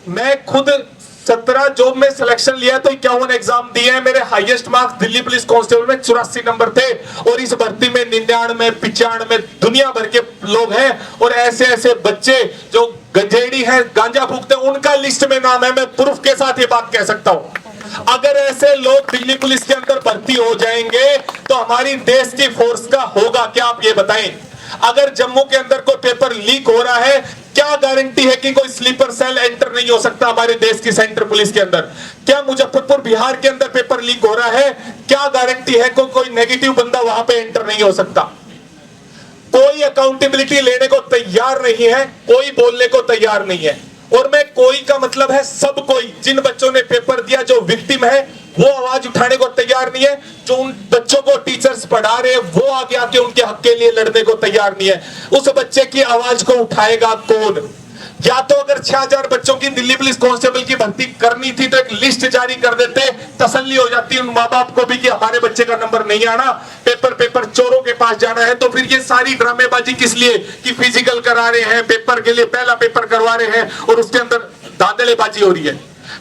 मैं खुद 17 जॉब में सिलेक्शन लिया तो 51 एग्जाम दिए हैं। मेरे highest marks Delhi police constable में 84 नंबर थे और इस भर्ती में 99 95 दुनिया भर के लोग हैं और ऐसे ऐसे बच्चे जो गंजेड़ी हैं, गांजा फूकते हैं, उनका लिस्ट में नाम है। मैं प्रूफ के साथ ये बात कह सकता हूं। अगर ऐसे लोग दिल्ली पुलिस के अंदर भर्ती हो जाएंगे तो हमारी देश की फोर्स का होगा क्या, आप ये बताएं। अगर जम्मू के अंदर कोई पेपर लीक हो रहा है, क्या गारंटी है कि कोई स्लीपर सेल एंटर नहीं हो सकता हमारे देश की सेंट्रल पुलिस के अंदर? क्या मुजफ्फरपुर बिहार के अंदर पेपर लीक हो रहा है, क्या गारंटी है कि कोई नेगेटिव बंदा वहां पे एंटर नहीं हो सकता? कोई अकाउंटेबिलिटी लेने को तैयार नहीं है, कोई बोलने को तैयार नहीं है। और मैं कोई का मतलब है सब कोई, जिन बच्चों ने पेपर दिया, जो विक्टिम है, वो आवाज उठाने को तैयार नहीं है। जो उन बच्चों को टीचर्स पढ़ा रहे हैं वो आगे आके उनके हक के लिए लड़ने को तैयार नहीं है। उस बच्चे की आवाज को उठाएगा कौन? या तो अगर 6000 बच्चों की दिल्ली पुलिस कांस्टेबल की भर्ती करनी थी तो एक लिस्ट जारी कर देते, तसल्ली हो जाती उन माँ बाप को भी कि हमारे बच्चे का नंबर नहीं आना, पेपर चोरों के पास जाना है। तो फिर ये सारी ड्रामेबाजी किस लिए कि फिजिकल करा रहे हैं, पेपर के लिए पहला पेपर करवा रहे हैं और उसके अंदर धांधलेबाजी हो रही है।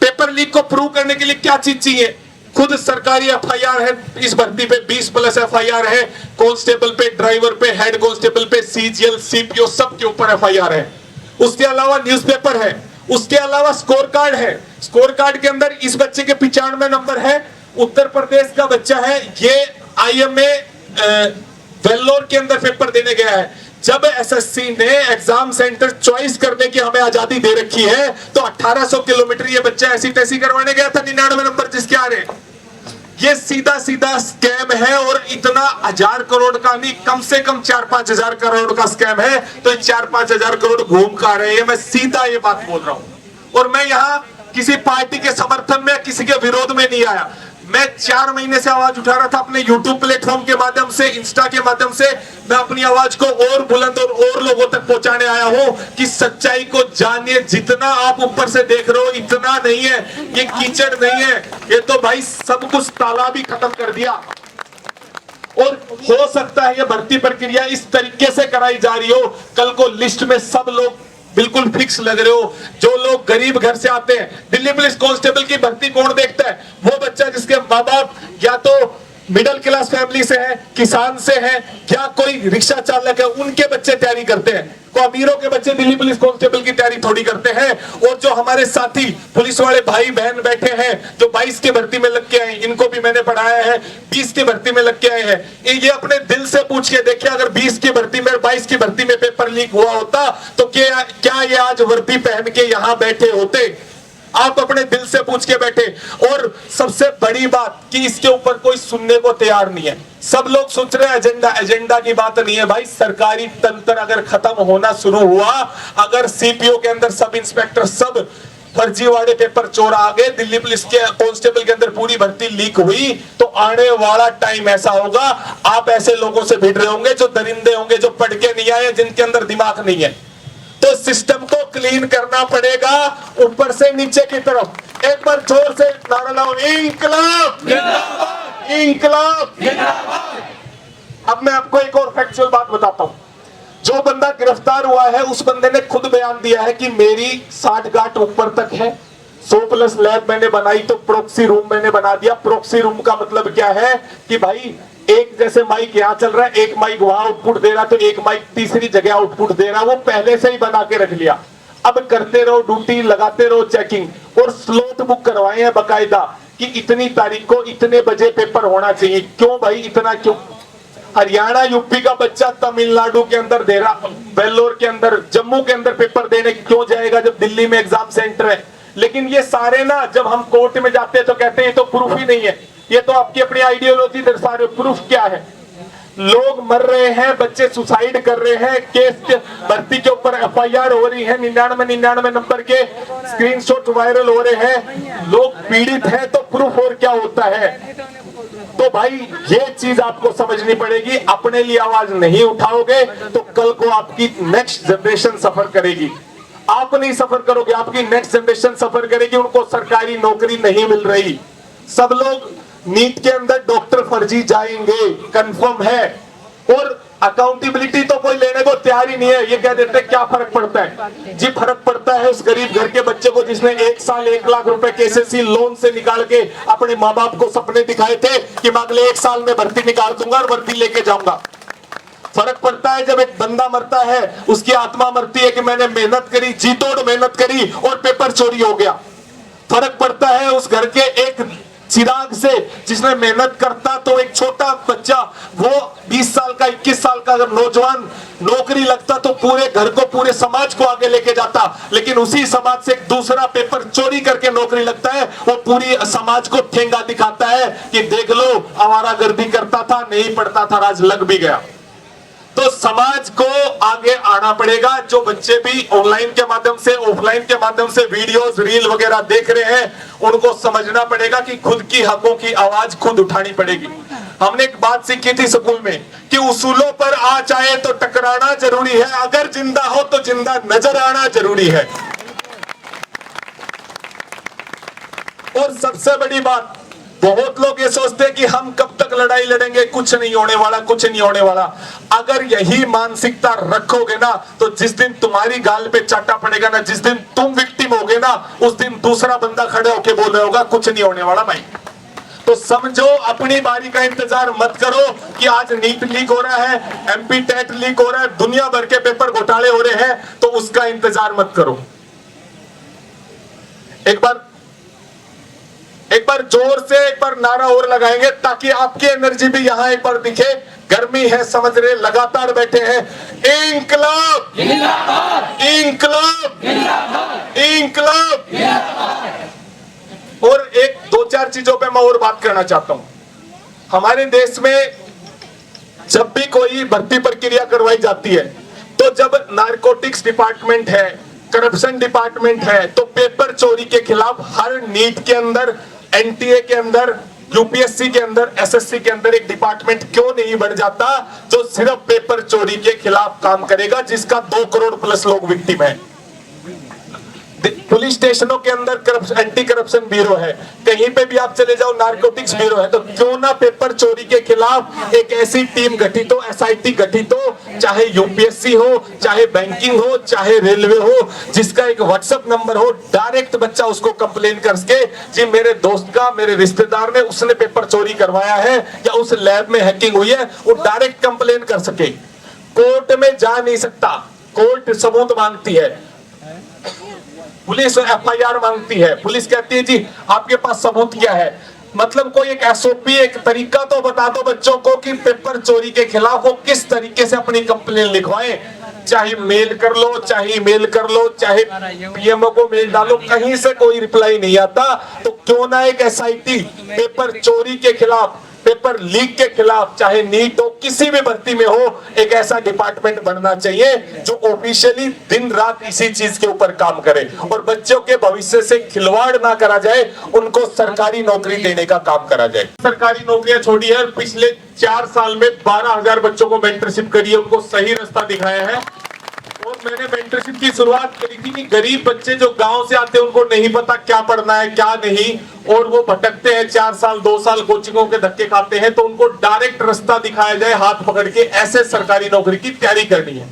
पेपर लीक को प्रूव करने के लिए क्या चीज चाहिए? खुद सरकारी एफआईआर है इस भर्ती पे, 20+ एफआईआर है, कांस्टेबल पे, ड्राइवर पे, हेड कांस्टेबल पे, सीजीएल, सीपीओ सब के ऊपर एफआईआर है। उसके अलावा न्यूज़पेपर है, उसके अलावा स्कोर कार्ड है। स्कोर कार्ड के अंदर इस बच्चे के 95 नंबर है, उत्तर प्रदेश का बच्चा है, ये आईएमए वेल्लोर के अंदर पेपर देने गया है। जब एसएससी ने एग्जाम सेंटर चॉइस करने की हमें आजादी दे रखी है तो 1800 किलोमीटर ये बच्चा ऐसी तैसी करवाने गया था, 99 नंबर जिसके आ रहे। ये सीधा सीधा स्कैम है और इतना 1000 करोड़ का नहीं, कम से कम 4-5 हजार करोड़ का स्कैम है। तो 4-5 हजार करोड़ घूम कर रहे हैं। मैं सीधा ये बात बोल रहा हूं और मैं यहाँ किसी पार्टी के समर्थन में, किसी के विरोध में नहीं आया। मैं 4 महीने से आवाज उठा रहा था अपने YouTube प्लेटफॉर्म के माध्यम से, इंस्टा के माध्यम से। मैं अपनी आवाज को और बुलंद और लोगों तक पहुंचाने आया हूं कि सच्चाई को जानिए। जितना आप ऊपर से देख रहे हो इतना नहीं है, ये कीचड़ नहीं है, ये तो भाई सब कुछ तालाब ही खत्म कर दिया। और हो सकता है ये भर्ती प्रक्रिया इस तरीके से कराई जा रही हो, कल को लिस्ट में सब लोग बिल्कुल फिक्स लग रहे हो। जो लोग गरीब घर से आते हैं, दिल्ली पुलिस कांस्टेबल की भर्ती कौन देखता है? वो बच्चा जिसके माँ बाप या तो मिडिल क्लास फैमिली से है, किसान से है, या कोई रिक्शा चालक है, उनके बच्चे तैयारी करते हैं। तो अमीरों के बच्चे दिल्ली पुलिस कांस्टेबल की तैयारी थोड़ी करते हैं। और जो हमारे साथी पुलिस वाले भाई बहन बैठे हैं जो 22 की भर्ती में लग के आए, इनको भी मैंने पढ़ाया है, 20 की भर्ती में लग के आए हैं। ये अपने दिल से पूछ के देखिए, अगर 20 की भर्ती में, 22 की भर्ती में पेपर लीक हुआ होता तो क्या ये आज वर्दी पहन के यहाँ बैठे होते? आप अपने दिल से पूछ के बैठे। और सबसे बड़ी बात कि इसके ऊपर कोई सुनने को तैयार नहीं है। सब लोग सोच रहे हैं एजेंडा की बात नहीं है भाई। सरकारी तंत्र अगर खत्म होना शुरू हुआ, अगर सीपीओ के अंदर सब इंस्पेक्टर सब फर्जीवाड़े पेपर चोरा आ गए, दिल्ली पुलिस के कांस्टेबल के अंदर पूरी भर्ती लीक हुई, तो आने वाला टाइम ऐसा होगा, आप ऐसे लोगों से भिड़ रहे होंगे जो दरिंदे होंगे, जो पढ़ के नहीं आए, जिनके अंदर दिमाग नहीं है। तो सिस्टम को क्लीन करना पड़ेगा ऊपर से नीचे की तरफ। एक बार जोर से नारा लाओ, इंकलाब जिंदाबाद, इंकलाब जिंदाबाद। अब मैं आपको एक और फैक्चुअल बात बताता हूं। जो बंदा गिरफ्तार हुआ है उस बंदे ने खुद बयान दिया है कि मेरी 60 गांठ ऊपर तक है, 100+ लैब मैंने बनाई तो प्रोक्सी रूम मैंने बना दिया। प्रोक्सी रूम का मतलब क्या है कि भाई एक जैसे माइक यहाँ चल रहा है, एक माइक वहां आउटपुट दे रहा, तो एक माइक तीसरी जगह आउटपुट दे रहा, वो पहले से ही बना के रख लिया। अब करते रहो ड्यूटी, लगाते रहो चेकिंग, और स्लॉट बुक करवाए हैं बकायदा कि इतनी तारीख को इतने बजे पेपर होना चाहिए। क्यों भाई, इतना क्यों? हरियाणा यूपी का बच्चा तमिलनाडु के अंदर दे रहा, वेल्लोर के अंदर, जम्मू के अंदर पेपर देने क्यों जाएगा जब दिल्ली में एग्जाम सेंटर है? लेकिन ये सारे ना, जब हम कोर्ट में जाते हैं तो कहते हैं ये तो प्रूफ ही नहीं है, ये तो आपकी अपनी आइडियोलॉजी दर्शा रहे हो। प्रूफ क्या है? लोग मर रहे हैं, बच्चे सुसाइड कर रहे हैं, केस भर्ती के ऊपर एफआईआर हो रही है, 99 नंबर के स्क्रीनशॉट वायरल हो रहे हैं, लोग पीड़ित हैं, तो प्रूफ और क्या होता है? तो भाई ये चीज आपको समझनी पड़ेगी। अपने लिए आवाज नहीं उठाओगे तो कल को आपकी नेक्स्ट जनरेशन सफर करेगी। आप नहीं सफर करोगे, आपकी नेक्स्ट जनरेशन सफर करेगी। उनको सरकारी नौकरी नहीं मिल रही। सब लोग नीट के अंदर डॉक्टर फर्जी जाएंगे, कंफर्म है। और अकाउंटेबिलिटी तो कोई लेने को तैयार ही नहीं है। ये कह देते क्या फर्क पड़ता है जी? फर्क पड़ता है उस गरीब घर के बच्चे को जिसने 1 साल 1 लाख रुपए केसीसी लोन से निकाल के अपने माँ बाप को सपने दिखाए थे कि मैं अगले 1 साल में भर्ती निकाल दूंगा और वर्दी लेके जाऊंगा। फर्क पड़ता है जब एक बंदा मरता है, उसकी आत्मा मरती है कि मैंने मेहनत करी, जी तोड़ मेहनत करी और पेपर चोरी हो गया। फर्क पड़ता है उस घर के एक चिराग से जिसने मेहनत करता तो एक छोटा बच्चा, वो 20 साल का 21 साल का अगर नौजवान नौकरी लगता तो पूरे घर को पूरे समाज को आगे लेके जाता। लेकिन उसी समाज से एक दूसरा पेपर चोरी करके नौकरी लगता है, वो पूरी समाज को ठेंगा दिखाता है कि देख लो आवारागर्दी करता था, नहीं पढ़ता था, राज लग भी गया। तो समाज को आगे आना पड़ेगा। जो बच्चे भी ऑनलाइन के माध्यम से ऑफलाइन के माध्यम से वीडियोस रील वगैरह देख रहे हैं, उनको समझना पड़ेगा कि खुद की हकों की आवाज खुद उठानी पड़ेगी। हमने एक बात सीखी थी स्कूल में कि उसूलों पर आ जाए तो टकराना जरूरी है, अगर जिंदा हो तो जिंदा नजर आना जरूरी है। और सबसे बड़ी बात, बहुत लोग ये सोचते हैं कि हम कब तक लड़ाई लड़ेंगे, कुछ नहीं होने वाला, कुछ नहीं होने वाला। अगर यही मानसिकता रखोगे ना तो जिस दिन तुम्हारी गाल पे चाटा पड़ेगा ना, जिस दिन तुम विक्टिम होगे ना, उस दिन दूसरा बंदा खड़े होके बोल रहा होगा कुछ नहीं होने वाला भाई। तो समझो, अपनी बारी का इंतजार मत करो कि आज नीट लीक हो रहा है, एमपी टेट लीक हो रहा है, दुनिया भर के पेपर घोटाले हो रहे हैं, तो उसका इंतजार मत करो। एक बार जोर से एक बार नारा और लगाएंगे ताकि आपकी एनर्जी भी यहां एक बार दिखे। गर्मी है समझ रहे, लगातार बैठे हैं। इंकलाब जिंदाबाद, इंकलाब जिंदाबाद, इंकलाब। और एक 2-4 चीजों पे मैं और बात करना चाहता हूं। हमारे देश में जब भी कोई भर्ती प्रक्रिया करवाई जाती है, तो जब नारकोटिक्स डिपार्टमेंट है, करप्शन डिपार्टमेंट है, तो पेपर चोरी के खिलाफ हर नीट के अंदर, एनटीए के अंदर, यूपीएससी के अंदर, एसएससी के अंदर एक डिपार्टमेंट क्यों नहीं बढ़ जाता जो सिर्फ पेपर चोरी के खिलाफ काम करेगा, जिसका 2 करोड़ प्लस लोग विक्टिम है। पुलिस स्टेशनों के अंदर एंटी करप्शन ब्यूरो है, कहीं पे भी आप चले जाओ नारकोटिक्स ब्यूरो है। तो क्यों ना पेपर चोरी के खिलाफ एक ऐसी टीम गठित हो, एसआईटी गठित हो, चाहे यूपीएससी हो, चाहे बैंकिंग हो, चाहे रेलवे हो, जिसका एक व्हाट्सएप नंबर हो, डायरेक्ट बच्चा उसको कंप्लेन करके जी मेरे दोस्त का, मेरे रिश्तेदार ने, उसने पेपर चोरी करवाया है या उस लैब में हैकिंग हुई है, वो डायरेक्ट कंप्लेन कर सके। कोर्ट में जा नहीं सकता, कोर्ट सबूत मांगती है, पुलिस एफआईआर मांगती है, पुलिस कहती है जी आपके पास सबूत क्या है। मतलब कोई एक एसओपी, एक तरीका तो बता दो बच्चों को कि पेपर चोरी के खिलाफ वो किस तरीके से अपनी कंप्लेन लिखवाएं। चाहे मेल कर लो, चाहे ईमेल कर लो, चाहे पीएमओ को मेल डालो, कहीं से कोई रिप्लाई नहीं आता। तो क्यों ना एक एसआईटी पेपर चोरी के खिलाफ, पेपर लीक के खिलाफ, चाहे नीट हो, किसी भी भर्ती में हो, एक ऐसा डिपार्टमेंट बनना चाहिए जो ऑफिशियली दिन रात इसी चीज के ऊपर काम करे और बच्चों के भविष्य से खिलवाड़ ना करा जाए, उनको सरकारी नौकरी देने का काम करा जाए। सरकारी नौकरियां छोड़ी है, पिछले 4 साल में 12,000 बच्चों को मेंटरशिप करी है, उनको सही रास्ता दिखाया है। और मैंने मेंटरशिप की शुरुआत करी थी कि गरीब बच्चे जो गांव से आते हैं, उनको नहीं पता क्या पढ़ना है क्या नहीं, और वो भटकते हैं, 4 साल 2 साल कोचिंगों के धक्के खाते हैं, तो उनको डायरेक्ट रास्ता दिखाया जाए, हाथ पकड़ के ऐसे सरकारी नौकरी की तैयारी करनी है।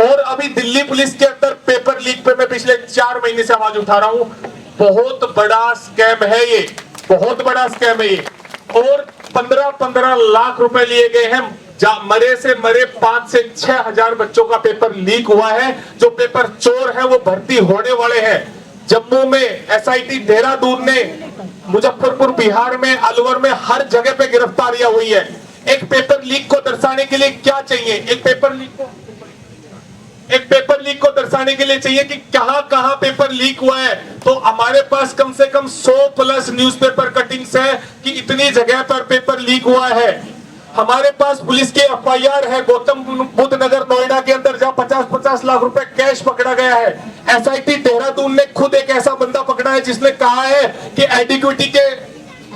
और अभी दिल्ली पुलिस के अंदर पेपर लीक पे मैं पिछले 4 महीने से आवाज उठा रहा हूँ। बहुत बड़ा स्कैम है ये, बहुत बड़ा स्कैम है ये। और 15-15 लाख रुपए लिए गए हैं। मरे से मरे 5 से 6 हजार बच्चों का पेपर लीक हुआ है। जो पेपर चोर है वो भर्ती होने वाले हैं। जम्मू में एसआईटी, देहरादून ने, मुजफ्फरपुर बिहार में, अलवर में, हर जगह पे गिरफ्तारियां हुई है। एक पेपर लीक को दर्शाने के लिए क्या चाहिए? एक पेपर लीक को दर्शाने के लिए चाहिए कि कहां पेपर लीक हुआ है। तो हमारे पास कम से कम 100 प्लस न्यूज़पेपर कटिंग्स है कि इतनी जगह पर पेपर लीक हुआ है। हमारे पास पुलिस के एफआईआर है गौतम बुद्ध नगर नोएडा के अंदर, जहां 50-50 लाख रुपए कैश पकड़ा गया है। एसआईटी देहरादून ने खुद एक ऐसा बंदा पकड़ा है जिसने कहा है कि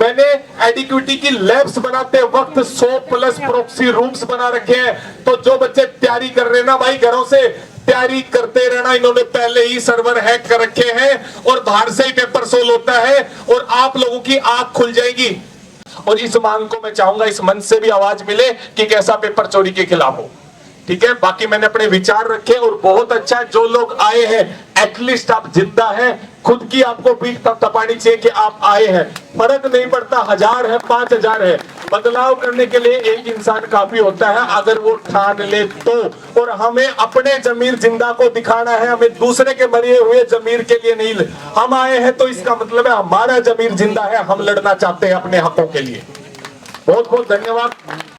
मैंने एडिक्विटी की लैब्स बनाते वक्त 100 प्लस प्रॉक्सी रूम्स बना रखे हैं। तो जो बच्चे तैयारी कर रहे हैं ना भाई, घरों से तैयारी करते रहना, इन्होंने पहले ही सर्वर हैक कर रखे हैं और बाहर से ही पेपर सोल्व होता है और आप लोगों की आंख खुल जाएगी। और इस मांग को मैं चाहूंगा इस मंच से भी आवाज मिले कि कैसा पेपर चोरी के खिलाफ हो। ठीक है, बाकी मैंने अपने विचार रखे और बहुत अच्छा है जो लोग आए हैं, एटलीस्ट आप जिंदा हैं, खुद की आपको पीठ थपथपानी चाहिए कि आप आए हैं। फर्क नहीं पड़ता 1000 है 5000 है, बदलाव करने के लिए एक इंसान काफी होता है अगर वो ठान ले तो। और हमें अपने जमीर जिंदा को दिखाना है, हमें दूसरे के मरे हुए जमीर के लिए नहीं। हम आए हैं तो इसका मतलब है हमारा जमीर जिंदा है, हम लड़ना चाहते हैं अपने हकों के लिए। बहुत बहुत धन्यवाद।